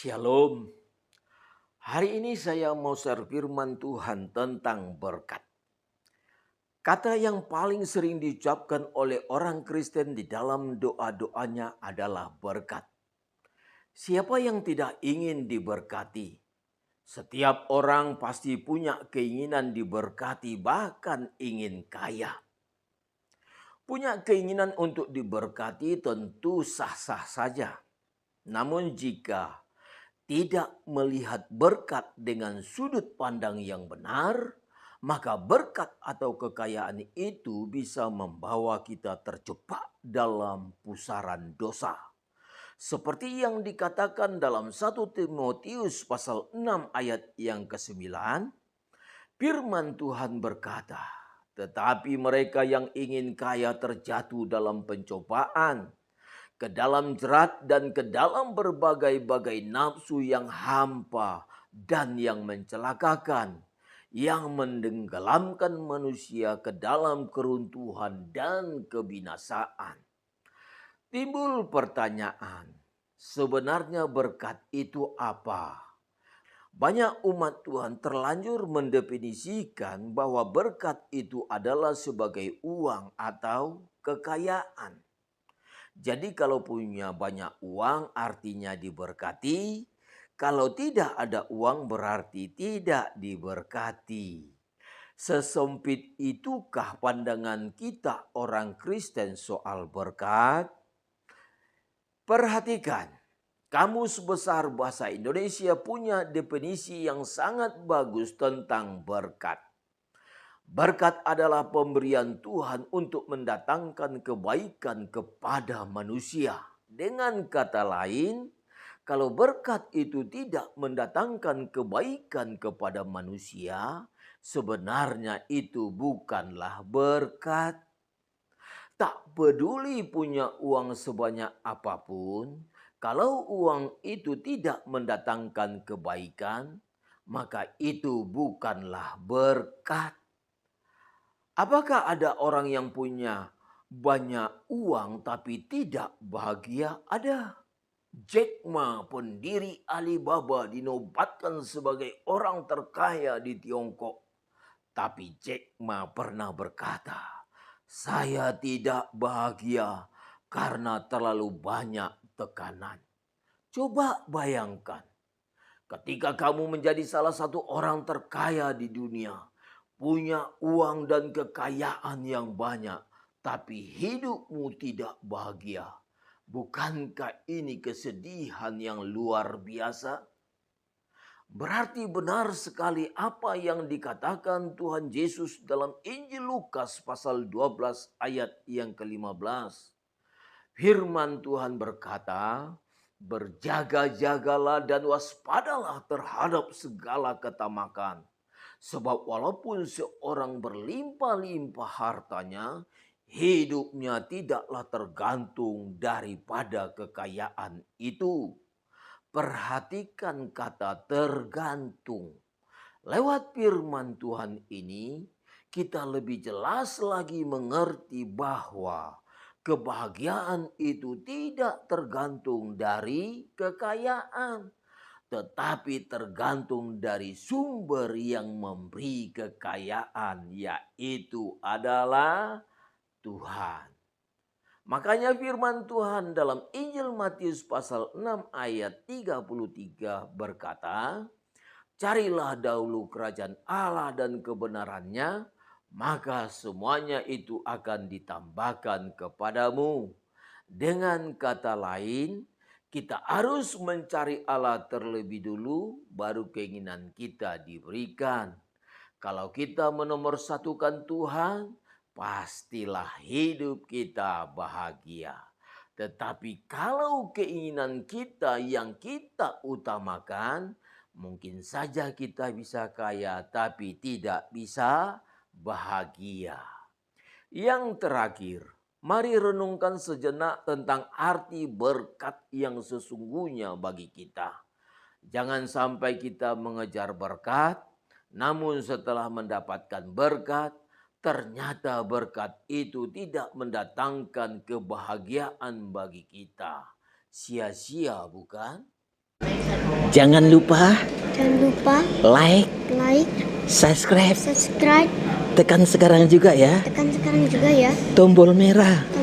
Shalom. Hari ini saya mau share firman Tuhan tentang berkat. Kata yang paling sering diucapkan oleh orang Kristen di dalam doa-doanya adalah berkat. Siapa yang tidak ingin diberkati? Setiap orang pasti punya keinginan diberkati, bahkan ingin kaya. Punya keinginan untuk diberkati tentu sah-sah saja. Namun jika tidak melihat berkat dengan sudut pandang yang benar, maka berkat atau kekayaan itu bisa membawa kita terjebak dalam pusaran dosa. Seperti yang dikatakan dalam 1 Timotius pasal 6 ayat yang ke-9, firman Tuhan berkata, "Tetapi mereka yang ingin kaya terjatuh dalam pencobaan, ke dalam jerat dan ke dalam berbagai-bagai nafsu yang hampa dan yang mencelakakan, yang menenggelamkan manusia ke dalam keruntuhan dan kebinasaan." Timbul pertanyaan, sebenarnya berkat itu apa? Banyak umat Tuhan terlanjur mendefinisikan bahwa berkat itu adalah sebagai uang atau kekayaan. Jadi kalau punya banyak uang artinya diberkati, kalau tidak ada uang berarti tidak diberkati. Sesempit itukah pandangan kita orang Kristen soal berkat? Perhatikan, Kamus Besar Bahasa Indonesia punya definisi yang sangat bagus tentang berkat. Berkat adalah pemberian Tuhan untuk mendatangkan kebaikan kepada manusia. Dengan kata lain, kalau berkat itu tidak mendatangkan kebaikan kepada manusia, sebenarnya itu bukanlah berkat. Tak peduli punya uang sebanyak apapun, kalau uang itu tidak mendatangkan kebaikan, maka itu bukanlah berkat. Apakah ada orang yang punya banyak uang tapi tidak bahagia? Ada. Jack Ma, pendiri Alibaba, dinobatkan sebagai orang terkaya di Tiongkok. Tapi Jack Ma pernah berkata, "Saya tidak bahagia karena terlalu banyak tekanan." Coba bayangkan, ketika kamu menjadi salah satu orang terkaya di dunia, punya uang dan kekayaan yang banyak, tapi hidupmu tidak bahagia. Bukankah ini kesedihan yang luar biasa? Berarti benar sekali apa yang dikatakan Tuhan Yesus dalam Injil Lukas pasal 12 ayat yang ke-15. Firman Tuhan berkata, "Berjaga-jagalah dan waspadalah terhadap segala ketamakan. Sebab walaupun seorang berlimpah-limpah hartanya, hidupnya tidaklah tergantung daripada kekayaan itu." Perhatikan kata tergantung. Lewat firman Tuhan ini, kita lebih jelas lagi mengerti bahwa kebahagiaan itu tidak tergantung dari kekayaan, tetapi tergantung dari sumber yang memberi kekayaan, yaitu adalah Tuhan. Makanya firman Tuhan dalam Injil Matius pasal 6 ayat 33 berkata, "Carilah dahulu kerajaan Allah dan kebenarannya, maka semuanya itu akan ditambahkan kepadamu." Dengan kata lain, kita harus mencari Allah terlebih dulu, baru keinginan kita diberikan. Kalau kita menomorsatukan Tuhan, pastilah hidup kita bahagia. Tetapi kalau keinginan kita yang kita utamakan, mungkin saja kita bisa kaya tapi tidak bisa bahagia. Yang terakhir, mari renungkan sejenak tentang arti berkat yang sesungguhnya bagi kita. Jangan sampai kita mengejar berkat, namun setelah mendapatkan berkat, ternyata berkat itu tidak mendatangkan kebahagiaan bagi kita. Sia-sia bukan? Jangan lupa like, subscribe, tekan sekarang juga ya tombol merah